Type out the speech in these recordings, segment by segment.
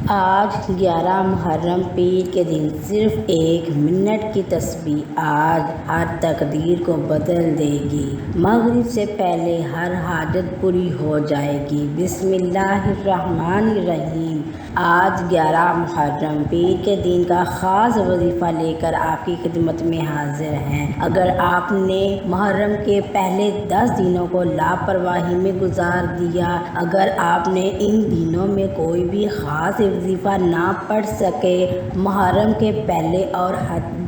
آج 11 محرم پیر کے دن صرف 1 منٹ کی تسبیح آج ہر تقدیر کو بدل دے گی۔ مغرب سے پہلے ہر حاجت پوری ہو جائے گی۔ بسم اللہ الرحمن الرحیم۔ آج 11 محرم پیر کے دن کا خاص وظیفہ لے کر آپ کی خدمت میں حاضر ہیں۔ اگر آپ نے محرم کے پہلے 10 دنوں کو لاپرواہی میں گزار دیا، اگر آپ نے ان دنوں میں کوئی بھی خاص وظیفہ نہ پڑھ سکے، محرم کے پہلے اور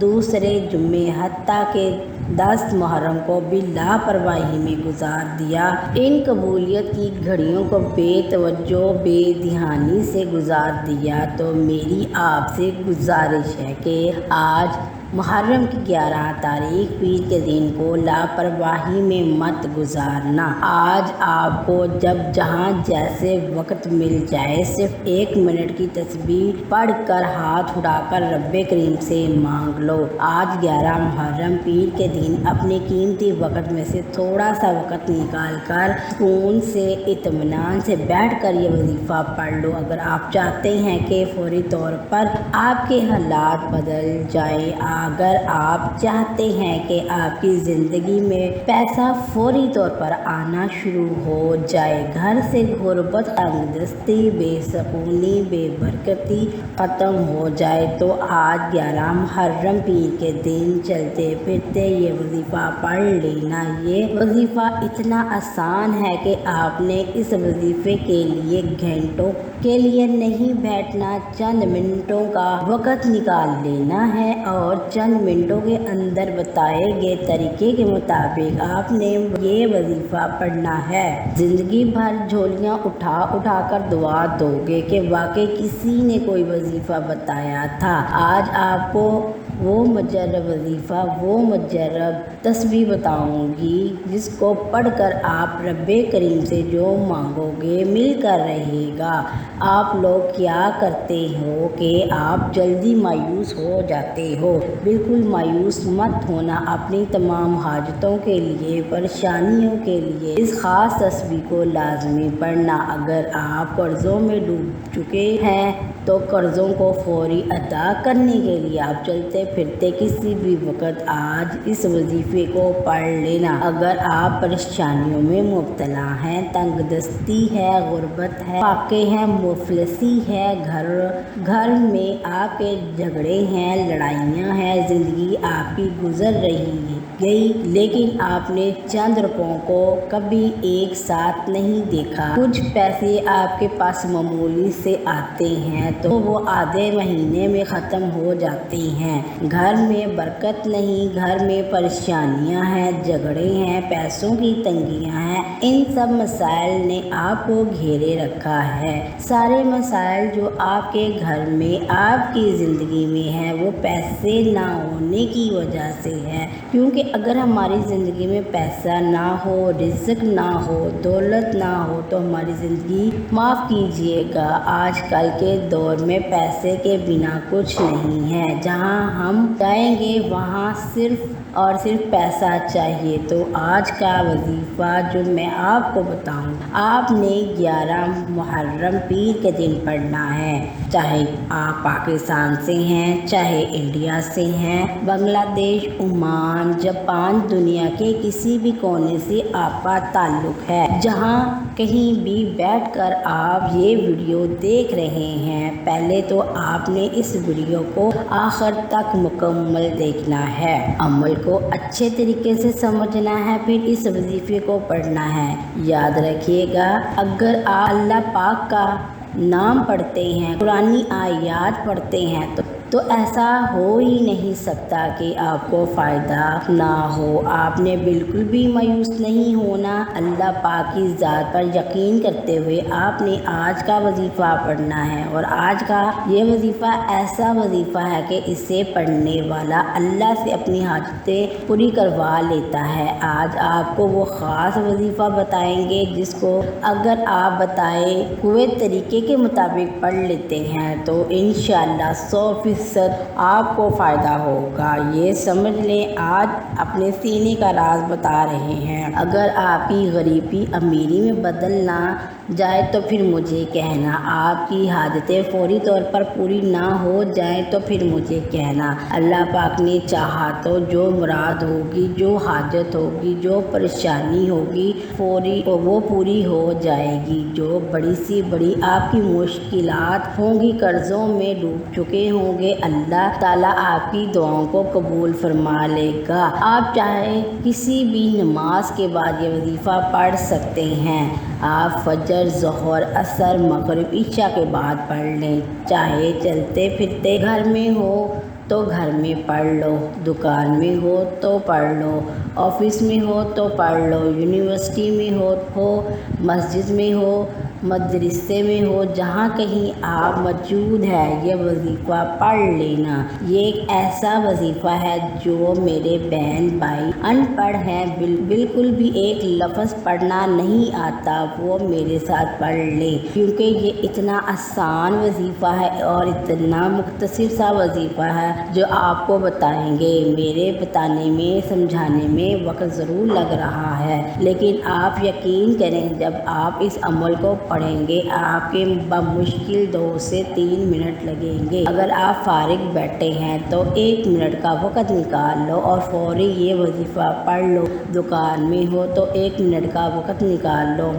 دوسرے جمعے حتیٰ کہ 10 محرم کو بھی لاپرواہی میں گزار دیا، ان قبولیت کی گھڑیوں کو بے توجہ بے دھیانی سے گزار دیا، تو میری آپ سے گزارش ہے کہ آج محرم کی 11 تاریخ پیر کے دن کو لاپرواہی میں مت گزارنا۔ آج آپ کو جب جہاں جیسے وقت مل جائے، صرف 1 منٹ کی تسبیح پڑھ کر ہاتھ اٹھا کر رب کریم سے مانگ لو۔ آج 11 محرم پیر کے دن اپنے قیمتی وقت میں سے تھوڑا سا وقت نکال کر سکون سے اطمینان سے بیٹھ کر یہ وظیفہ پڑھ لو۔ اگر آپ چاہتے ہیں کہ فوری طور پر آپ کے حالات بدل جائیں، اگر آپ چاہتے ہیں کہ آپ کی زندگی میں پیسہ فوری طور پر آنا شروع ہو جائے، گھر سے غربت، تنگ دستی، بے سکونی، بے برکتی ختم ہو جائے، تو آج 11 محرم پیر کے دن چلتے پھرتے یہ وظیفہ پڑھ لینا۔ یہ وظیفہ اتنا آسان ہے کہ آپ نے اس وظیفے کے لیے گھنٹوں کے لیے نہیں بیٹھنا، چند منٹوں کا وقت نکال لینا ہے اور چند منٹوں کے اندر بتائے گئے طریقے کے مطابق آپ نے یہ وظیفہ پڑھنا ہے۔ زندگی بھر جھولیاں اٹھا اٹھا کر دعا دو گے کہ واقعی کسی نے کوئی وظیفہ بتایا تھا۔ آج آپ کو وہ مجرب وظیفہ، وہ مجرب تسبیح بتاؤں گی جس کو پڑھ کر آپ رب کریم سے جو مانگو گے مل کر رہے گا۔ آپ لوگ کیا کرتے ہو کہ آپ جلدی مایوس ہو جاتے ہو۔ بالکل مایوس مت ہونا، اپنی تمام حاجتوں کے لیے، پریشانیوں کے لیے اس خاص تسبیح کو لازمی پڑھنا۔ اگر آپ قرضوں میں ڈوب چکے ہیں تو قرضوں کو فوری ادا کرنے کے لیے آپ چلتے پھرتے کسی بھی وقت آج اس وظیفے کو پڑھ لینا۔ اگر آپ پریشانیوں میں مبتلا ہیں، تنگ دستی ہے، غربت ہے، فاقے ہیں، مفلسی ہے، گھر میں آپ کے جھگڑے ہیں، لڑائیاں ہیں، زندگی آپ کی گزر گئی لیکن آپ نے چند روپوں کو کبھی ایک ساتھ نہیں دیکھا، کچھ پیسے آپ کے پاس معمولی سے آتے ہیں تو وہ آدھے مہینے میں ختم ہو جاتے ہیں، گھر میں برکت نہیں، گھر میں پریشانیاں ہیں، جھگڑے ہیں، پیسوں کی تنگیاں ہیں، ان سب مسائل نے آپ کو گھیرے رکھا ہے۔ سارے مسائل جو آپ کے گھر میں، آپ کی زندگی میں ہیں، وہ پیسے نہ ہونے کی وجہ سے ہے، کیونکہ اگر ہماری زندگی میں پیسہ نہ ہو، رزق نہ ہو، دولت نہ ہو تو ہماری زندگی، معاف کیجیے گا، آج کل کے دور میں پیسے کے بنا کچھ نہیں ہے، جہاں ہم جائیں گے وہاں صرف اور صرف پیسہ چاہیے۔ تو آج کا وظیفہ جو میں آپ کو بتاؤں، آپ نے 11 محرم پیر کے دن پڑھنا ہے، چاہے آپ پاکستان سے ہیں، چاہے انڈیا سے ہیں، بنگلہ دیش، عمان، جاپان، دنیا کے کسی بھی کونے سے آپ کا تعلق ہے، جہاں کہیں بھی بیٹھ کر آپ یہ ویڈیو دیکھ رہے ہیں، پہلے تو آپ نے اس ویڈیو کو آخر تک مکمل دیکھنا ہے، عمل کو اچھے طریقے سے سمجھنا ہے، پھر اس وظیفے کو پڑھنا ہے۔ یاد رکھیے گا، اگر آپ اللہ پاک کا نام پڑھتے ہیں، قرآنی آیات پڑھتے ہیں تو ایسا ہو ہی نہیں سکتا کہ آپ کو فائدہ نہ ہو۔ آپ نے بالکل بھی مایوس نہیں ہونا، اللہ پاک کی ذات پر یقین کرتے ہوئے آپ نے آج کا وظیفہ پڑھنا ہے، اور آج کا یہ وظیفہ ایسا وظیفہ ہے کہ اسے پڑھنے والا اللہ سے اپنی حاجتیں پوری کروا لیتا ہے۔ آج آپ کو وہ خاص وظیفہ بتائیں گے جس کو اگر آپ بتائے ہوئے طریقے کے مطابق پڑھ لیتے ہیں تو انشاءاللہ 100% آپ کو فائدہ ہوگا۔ یہ سمجھ لیں آج اپنے سینے کا راز بتا رہے ہیں۔ اگر آپ کی غریبی امیری میں بدلنا جائے تو پھر مجھے کہنا، آپ کی حاجتیں فوری طور پر پوری نہ ہو جائیں تو پھر مجھے کہنا۔ اللہ پاک نے چاہا تو جو مراد ہوگی، جو حاجت ہوگی، جو پریشانی ہوگی وہ پوری ہو جائے گی۔ جو بڑی سی بڑی آپ کی مشکلات ہوں گی، قرضوں میں ڈوب چکے ہوں گے، اللہ تعالیٰ آپ کی دعاؤں کو قبول فرما لے گا۔ آپ چاہے کسی بھی نماز کے بعد یہ وظیفہ پڑھ سکتے ہیں۔ آپ فجر، ظہر، عصر، مغرب، عشاء کے بعد پڑھ لیں۔ چاہے چلتے پھرتے گھر میں ہو تو گھر میں پڑھ لو، دکان میں ہو تو پڑھ لو، آفس میں ہو تو پڑھ لو، یونیورسٹی میں ہو، مسجد میں ہو، مدرسے میں ہو، جہاں کہیں آپ موجود ہیں یہ وظیفہ پڑھ لینا۔ یہ ایک ایسا وظیفہ ہے جو میرے بہن بھائی ان پڑھ ہیں، بالکل بھی ایک لفظ پڑھنا نہیں آتا، وہ میرے ساتھ پڑھ لیں، کیونکہ یہ اتنا آسان وظیفہ ہے اور اتنا مختصر سا وظیفہ ہے جو آپ کو بتائیں گے۔ میرے بتانے میں، سمجھانے میں وقت ضرور لگ رہا ہے، لیکن آپ یقین کریں جب آپ اس عمل کو پڑھیں گے آپ کے بمشکل 2 سے 3 منٹ لگیں گے۔ اگر آپ فارغ بیٹھے ہیں تو 1 منٹ کا وقت نکال لو اور فوری یہ وظیفہ پڑھ لو۔ دکان میں ہو تو 1 منٹ کا وقت نکال لو،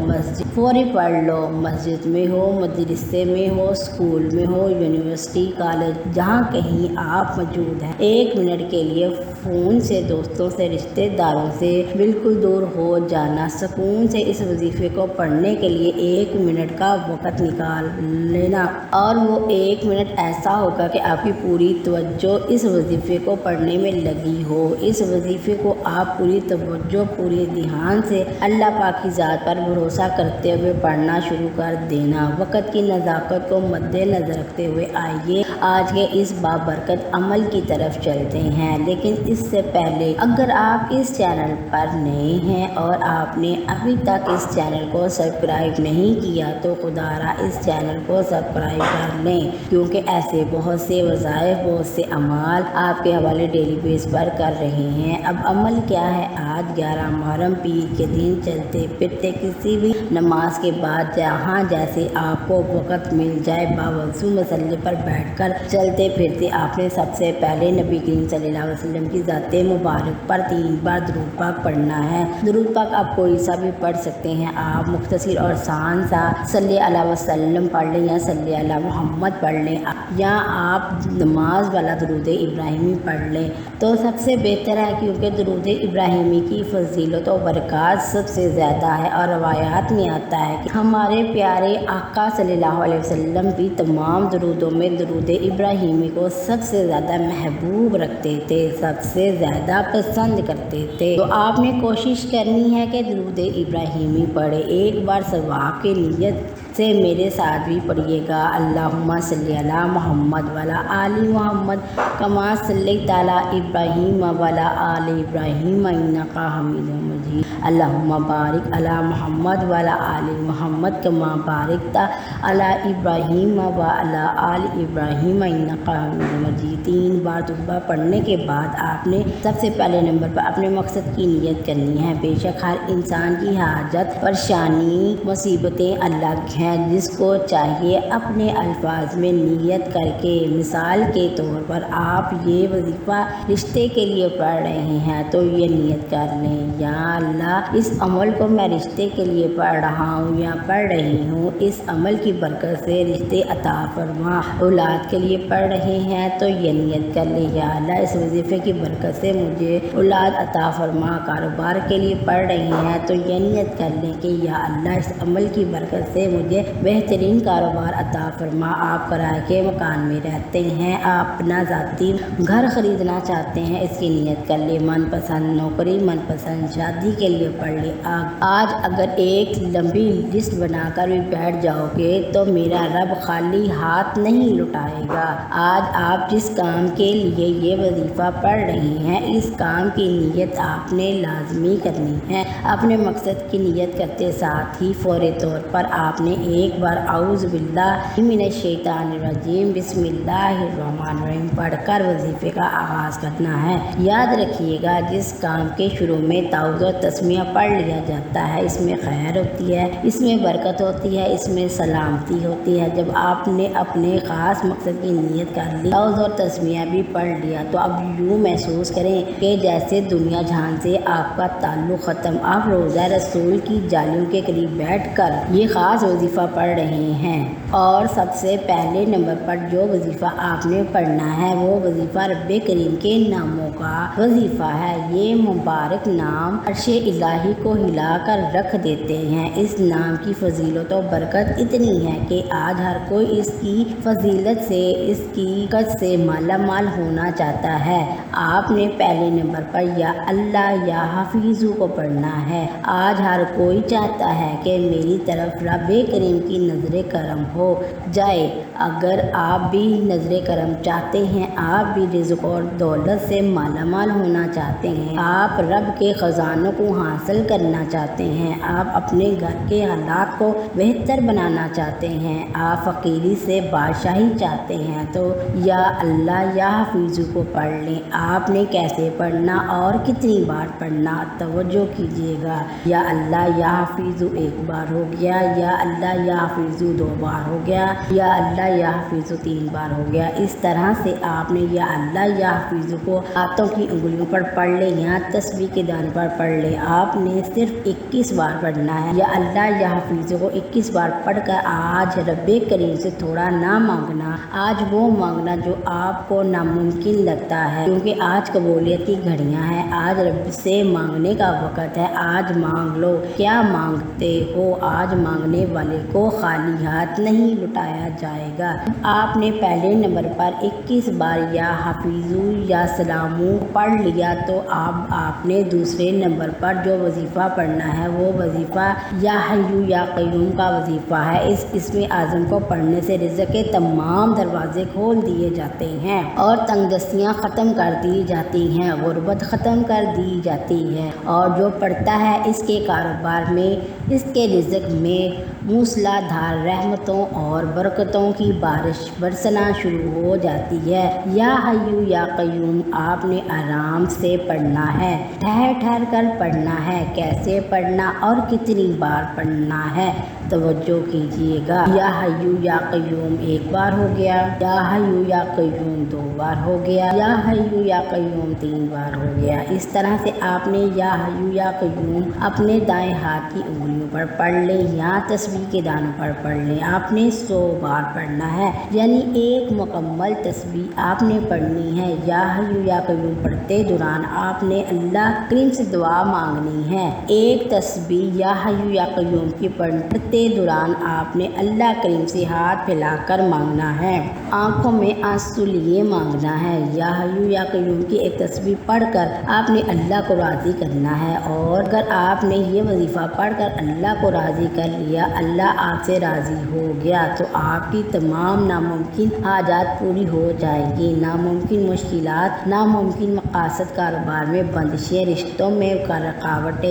فوری پڑھ لو۔ مسجد میں ہو، مدرسے میں ہو، اسکول میں ہو، یونیورسٹی، کالج، جہاں کہیں آپ موجود ہیں، 1 منٹ کے لیے فون سے دوستوں سے، رشتہ داروں سے بالکل دور ہو جانا، سکون سے اس وظیفے کو پڑھنے کے لیے 1 منٹ کا وقت نکال لینا، اور وہ 1 منٹ ایسا ہوگا کہ آپ کی پوری توجہ اس وظیفے کو پڑھنے میں لگی ہو۔ اس وظیفے کو آپ پوری توجہ، پورے دھیان سے اللہ پاک کی ذات پر بھروسہ کرتے ہوئے پڑھنا شروع کر دینا۔ وقت کی نزاکت کو مد نظر رکھتے ہوئے آئیے آج کے اس بابرکت عمل کی طرف چلتے ہیں، لیکن اس سے پہلے اگر آپ اس چینل پر نئے ہیں اور آپ نے ابھی تک اس چینل کو سبسکرائب نہیں کیا تو خدا را اس چینل کو سبسکرائب کر لیں، کیونکہ ایسے بہت سے وظائف، بہت سے اعمال آپ کے حوالے ڈیلی بیس پر کر رہے ہیں۔ اب عمل کیا ہے؟ آج 11 محرم پیر کے دن چلتے پھرتے کسی بھی نماز کے بعد جہاں جیسے آپ کو وقت مل جائے باوضو مسلے پر بیٹھ کر چلتے پھرتے آپ نے سب سے پہلے نبی کریم صلی اللہ علیہ وسلم کی ذات مبارک پر 3 بار درود پاک پڑھنا ہے۔ درود پاک آپ کوئی سا بھی پڑھ سکتے ہیں، آپ مختصر اور آسان سا صلی اللہ علیہ وسلم پڑھ لیں یا صلی اللہ محمد پڑھ لیں، یا آپ نماز والا درود ابراہیمی پڑھ لیں تو سب سے بہتر ہے، کیونکہ درود ابراہیمی کی فضیلت و برکات سب سے زیادہ ہے، اور روایات میں آتا ہے کہ ہمارے پیارے آقا صلی اللہ علیہ وسلم بھی تمام درودوں میں درود ابراہیمی کو سب سے زیادہ محبوب رکھتے تھے، سب سے زیادہ پسند کرتے تھے۔ تو آپ نے کوشش کرنی ہے کہ درود ابراہیمی پڑھے۔ ایک بار ثواب کی نیت سے میرے ساتھ بھی پڑھیے گا، اللہم صلی علی محمد وعلی آل محمد کما صلیت علی ابراہیم وعلی آل ابراہیم انک حمید مجید، اللہم بارک علی محمد وعلی آل محمد کما بارکت علی ابراہیم وعلی آل ابراہیم انک حمید مجید۔ 3 بار درود پڑھنے کے بعد آپ نے سب سے پہلے نمبر پر اپنے مقصد کی نیت کرنی ہے۔ بے شک ہر انسان کی حاجت، پریشانی، مصیبتیں الگ ہیں، جس کو چاہیے اپنے الفاظ میں نیت کر کے، مثال کے طور پر آپ یہ وظیفہ رشتے کے لیے پڑھ رہے ہیں تو یہ نیت کر لیں، یا اللہ اس عمل کو میں رشتے کے لیے پڑھ رہا ہوں یا پڑھ رہی ہوں، اس عمل کی برکت سے رشتے عطا فرما۔ اولاد کے لیے پڑھ رہے ہیں تو یہ نیت کر لیں، یا اللہ اس وظیفے کی برکت سے مجھے اولاد عطا فرما۔ کاروبار کے لیے پڑھ رہے ہیں تو یہ نیت کر لیں کہ یا اللہ اس عمل کی برکت سے مجھے بہترین کاروبار عطا فرما۔ آپ کرائے کے مکان میں رہتے ہیں، آپ اپنا ذاتی گھر خریدنا چاہتے ہیں، اس کی نیت کر لیں۔ من پسند نوکری، من پسند شادی کے لیے پڑھ لیں۔ آج اگر ایک لمبی لسٹ بنا کر بھی بیٹھ جاؤ گے تو میرا رب خالی ہاتھ نہیں لوٹائے گا۔ آج آپ جس کام کے لیے یہ وظیفہ پڑھ رہے ہیں، اس کام کی نیت آپ نے لازمی کرنی ہے۔ اپنے مقصد کی نیت کرتے ساتھ ہی فوری طور پر آپ نے ایک بار اعوذ باللہ من الشیطان الرجیم بسم اللہ الرحمن الرحیم پڑھ کر وظیفے کا آغاز کرنا ہے۔ یاد رکھیے گا جس کام کے شروع میں تعوذ اور تسمیہ پڑھ لیا جاتا ہے اس میں خیر ہوتی ہے، اس میں برکت ہوتی ہے، اس میں سلامتی ہوتی ہے۔ جب آپ نے اپنے خاص مقصد کی نیت کر لی، تعوذ اور تسمیہ بھی پڑھ لیا تو اب یوں محسوس کریں کہ جیسے دنیا جہان سے آپ کا تعلق ختم، آپ روضہ رسول کی جالیوں کے قریب بیٹھ کر یہ خاص وظیفہ پڑھ رہے ہیں۔ اور سب سے پہلے نمبر پر جو وظیفہ آپ نے پڑھنا ہے وہ وظیفہ رب کریم کے ناموں کا وظیفہ ہے۔ یہ مبارک نام عرش الہی کو ہلا کر رکھ دیتے ہیں۔ اس نام کی فضیلت و برکت اتنی ہے کہ آج ہر کوئی اس کی فضیلت سے، اس کی برکت سے مالا مال ہونا چاہتا ہے۔ آپ نے پہلے نمبر پر یا اللہ یا حفیظو کو پڑھنا ہے۔ آج ہر کوئی چاہتا ہے کہ میری طرف رب کریم کی نظر کرم ہو جائے۔ اگر آپ بھی نظر کرم چاہتے ہیں، آپ بھی رزق اور دولت سے مالا مال ہونا چاہتے ہیں، آپ رب کے خزانوں کو حاصل کرنا چاہتے ہیں، آپ اپنے گھر کے حالات کو بہتر بنانا چاہتے ہیں، آپ فقیری سے بادشاہی چاہتے ہیں تو یا اللہ یا حفیظو کو پڑھ لیں۔ آپ نے کیسے پڑھنا اور کتنی بار پڑھنا توجہ کیجیے گا۔ یا اللہ یا حفیظو ایک بار ہو گیا، یا اللہ یا حفیظو 2 بار ہو گیا، یا اللہ یا حفیظو 3 بار ہو گیا۔ اس طرح سے آپ نے یا اللہ یا حفیظو کو ہاتھوں کی انگلیوں پر پڑھ لیں یا تسبیح کے دانے پر پڑھ لیں۔ آپ نے صرف 21 بار پڑھنا ہے۔ یا اللہ یا حفیظو کو 21 بار پڑھ کر آج رب کریم سے تھوڑا نہ مانگنا، آج وہ مانگنا جو آپ کو ناممکن لگتا ہے، کیونکہ آج قبولیت کی گھڑیاں ہیں، آج رب سے مانگنے کا وقت ہے۔ آج مانگ لو، کیا مانگتے ہو؟ آج مانگنے والے کو خالی ہاتھ نہیں لوٹایا جائے گا۔ آپ نے پہلے نمبر پر 21 بار یا حفیظو یا سلامو پڑھ لیا تو اب آپ نے دوسرے نمبر پر جو وظیفہ پڑھنا ہے وہ وظیفہ یا حیو یا قیوم کا وظیفہ ہے۔ اس اسم اعظم کو پڑھنے سے رزق کے تمام دروازے کھول دیے جاتے ہیں اور تنگ دستیاں ختم کر دی جاتی ہیں، غربت ختم کر دی جاتی ہے، اور جو پڑھتا ہے اس کے کاروبار میں، اس کے رزق میں موسلا دھار رحمتوں اور برکتوں کی بارش برسنا شروع ہو جاتی ہے۔ یا حیو یا قیوم آپ نے آرام سے پڑھنا ہے، ٹھہر ٹھہر کر پڑھنا ہے۔ کیسے پڑھنا اور کتنی بار پڑھنا ہے توجہ کیجیے گا۔ یا حیو یا قیوم ایک بار ہو گیا، یا حیو یا قیوم 2 بار ہو گیا، یا حیو یا قیوم 3 بار ہو گیا۔ اس طرح سے آپ نے یا حیو یا قیوم اپنے دائیں ہاتھ کی انگلیوں پر پڑھ لیں یا تسبیح کے دانوں پر پڑھ لیں۔ آپ نے 100 بار پڑھنا ہے، یعنی ایک مکمل تسبیح آپ نے پڑھنی ہے۔ یا حیو یا قیوم پڑھتے دوران آپ نے اللہ کریم سے دعا مانگنی ہے۔ ایک تسبیح یا حیو یا قیوم کی پڑھتے دوران آپ نے اللہ کریم سے ہاتھ پھیلا کر مانگنا ہے، آنکھوں میں آنسو لیے مانگنا ہے۔ یا حیو یا قیوم کی ایک تسبیح پڑھ کر آپ نے اللہ کو راضی کرنا ہے، اور اگر آپ نے یہ وظیفہ پڑھ کر اللہ کو راضی کر لیا، اللہ آپ سے راضی ہو گیا تو آپ کی تمام ناممکن حاجات پوری ہو جائیں گی، ناممکن مشکلات، ناممکن مقاصد، کاروبار میں بندشیں، رشتوں میں رکاوٹیں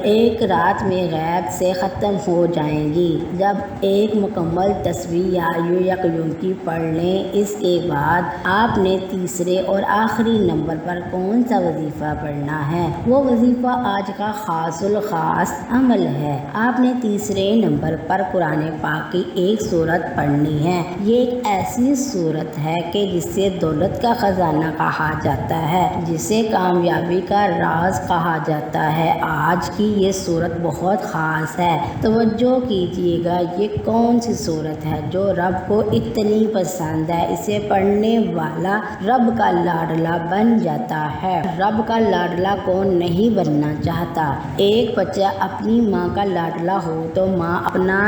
ایک رات میں غیب سے ختم ہو جائیں گی۔ جب ایک مکمل تسبیح یا حیو یا قیوم کی پڑھ لیں، اس کے بعد آپ نے تیسرے اور آخری نمبر پر کون سا وظیفہ پڑھنا ہے؟ وہ وظیفہ آج کا خاص الخاص عمل ہے۔ آپ نے تیسرے نمبر پر قرآن پاک کی ایک سورت پڑھنی ہے۔ یہ ایک ایسی سورت ہے کہ جسے دولت کا خزانہ کہا جاتا ہے، جسے کامیابی کا راز کہا جاتا ہے۔ آج کی یہ سورت بہت خاص ہے، توجہ کیجیے گا۔ یہ کون سی سورت ہے جو رب کو اتنی پسند ہے؟ اسے پڑھنے والا رب کا لاڈلا بن جاتا ہے۔ رب کا لاڈلا کون نہیں بننا چاہتا؟ ایک بچہ اپنی ماں کا لاڈلا ہو تو ماں اپنا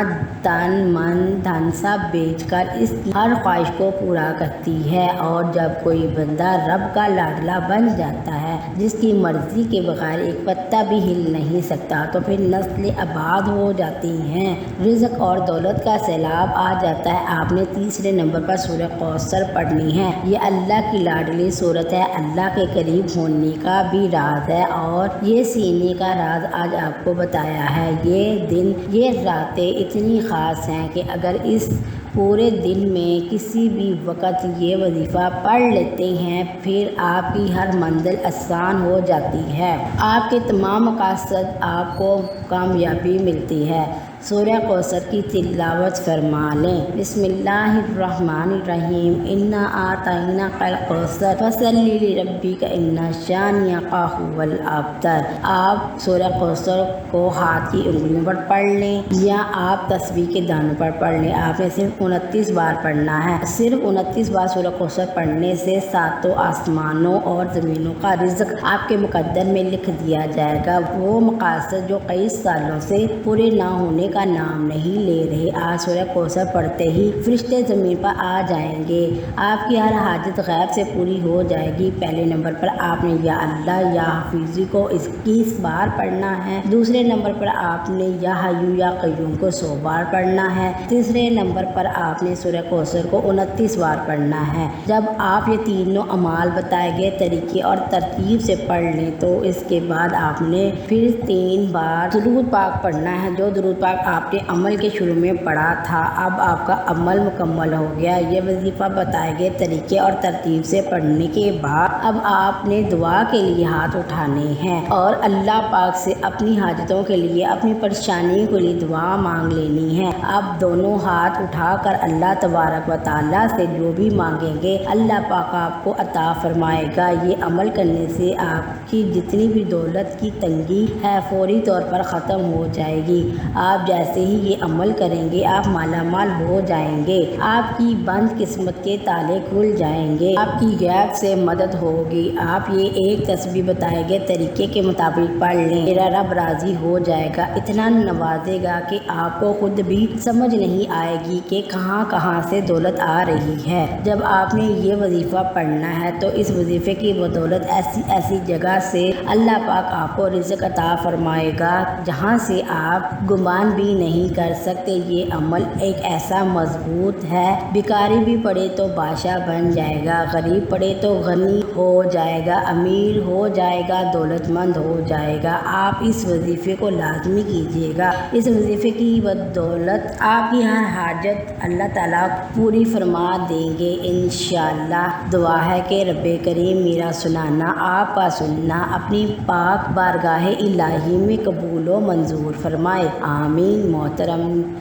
تن من دھن سب بیچ کر اس کی ہر خواہش کو پورا کرتی ہے، اور جب کوئی بندہ رب کا لاڈلا بن جاتا ہے، جس کی مرضی کے بغیر ایک پتا بھی ہل نہیں سکتا، تو پھر نسلیں آباد ہو جاتی ہیں، رزق اور دولت کا سیلاب آ جاتا ہے۔ آپ نے تیسرے نمبر پر سورہ کوثر پڑھنی ہے۔ یہ اللہ کی لاڈلی سورت ہے، اللہ کے قریب ہونے کا بھی راز ہے اور یہ سینے کا راز آج آپ کو بتایا ہے۔ یہ دن، یہ راتیں اتنی خاص ہیں کہ اگر اس پورے دن میں کسی بھی وقت یہ وظیفہ پڑھ لیتے ہیں، پھر آپ کی ہر منزل آسان ہو جاتی ہے، آپ کے تمام مقاصد آپ کو کامیابی ملتی ہے۔ سورہ کوثر کی تلاوت فرما لیں۔ بسم اللہ الرحمن الرحیم۔ انا اعطیناک الکوثر فصلی لربک ان شانئک ھو الابتر۔ آپ سورہ کوثر کو ہاتھ کی انگلیوں پر پڑھ لیں یا آپ تسبیح کے دانوں پر پڑھ لیں۔ آپ نے صرف 29 بار پڑھنا ہے۔ صرف 29 بار سورہ کوثر پڑھنے سے ساتوں آسمانوں اور زمینوں کا رزق آپ کے مقدر میں لکھ دیا جائے گا۔ وہ مقاصد جو کئی سالوں سے پورے نہ ہونے کا نام نہیں لے رہے، آج سورہ کوثر پڑھتے ہی فرشتے زمین پر آ جائیں گے، آپ کی ہر حاجت غیب سے پوری ہو جائے گی۔ پہلے نمبر پر آپ نے یا اللہ یا حفیظی کو 21 بار پڑھنا ہے۔ دوسرے نمبر پر آپ نے یا حیو یا قیوم کو 100 بار پڑھنا ہے۔ تیسرے نمبر پر آپ نے سورہ کوثر کو 29 بار پڑھنا ہے۔ جب آپ یہ تینوں اعمال بتائے گئے طریقے اور ترتیب سے پڑھ لیں تو اس کے بعد آپ نے پھر 3 بار درود پاک پڑھنا ہے، جو درود پاک آپ نے عمل کے شروع میں پڑھا تھا۔ اب آپ کا عمل مکمل ہو گیا۔ یہ وظیفہ بتائے گئے طریقے اور ترتیب سے پڑھنے کے بعد اب آپ نے دعا کے لیے ہاتھ اٹھانے ہیں اور اللہ پاک سے اپنی حاجتوں کے لیے، اپنی پریشانیوں کے لیے دعا مانگ لینی ہے۔ اب دونوں ہاتھ اٹھا کر اللہ تبارک و تعالیٰ سے جو بھی مانگیں گے اللہ پاک آپ کو عطا فرمائے گا۔ یہ عمل کرنے سے آپ کی جتنی بھی دولت کی تنگی ہے فوری طور پر ختم ہو جائے گی۔ آپ جیسے ہی یہ عمل کریں گے آپ مالا مال ہو جائیں گے، آپ کی بند قسمت کے تالے کھل جائیں گے، آپ کی غیب سے مدد ہوگی۔ آپ یہ ایک تسبیح بتائے گئے طریقے کے مطابق پڑھ لیں، میرا رب راضی ہو جائے گا، اتنا نوازے گا کہ آپ کو خود بھی سمجھ نہیں آئے گی کہ کہاں کہاں سے دولت آ رہی ہے۔ جب آپ نے یہ وظیفہ پڑھنا ہے تو اس وظیفے کی بدولت ایسی ایسی جگہ سے اللہ پاک آپ کو رزق عطا فرمائے گا جہاں سے آپ گمان بھی نہیں کر سکتے۔ یہ عمل ایک ایسا مضبوط ہے، بھکاری بھی پڑے تو بادشاہ بن جائے گا، غریب پڑے تو غنی ہو جائے گا، امیر ہو جائے گا، دولت مند ہو جائے گا۔ آپ اس وظیفے کو لازمی کیجیے گا، اس وظیفے کی بدولت آپ کی ہر حاجت اللہ تعالیٰ پوری فرما دیں گے انشاءاللہ۔ دعا ہے کہ رب کریم میرا سنانا، آپ کا سننا اپنی پاک بارگاہ الہی میں قبول و منظور فرمائے، آمین۔ محترم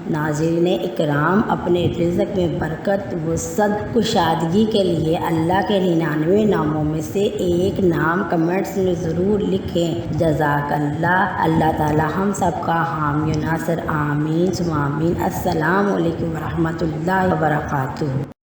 ناظرین اکرام، اپنے رزق میں برکت، وسعت، کشادگی کے لیے اللہ کے 99 ناموں میں سے ایک نام کمنٹس میں ضرور لکھیں۔ جزاک اللہ۔ اللہ تعالی ہم سب کا حامی و ناصر، آمین ثم آمین۔ السلام علیکم ورحمۃ اللہ وبرکاتہ۔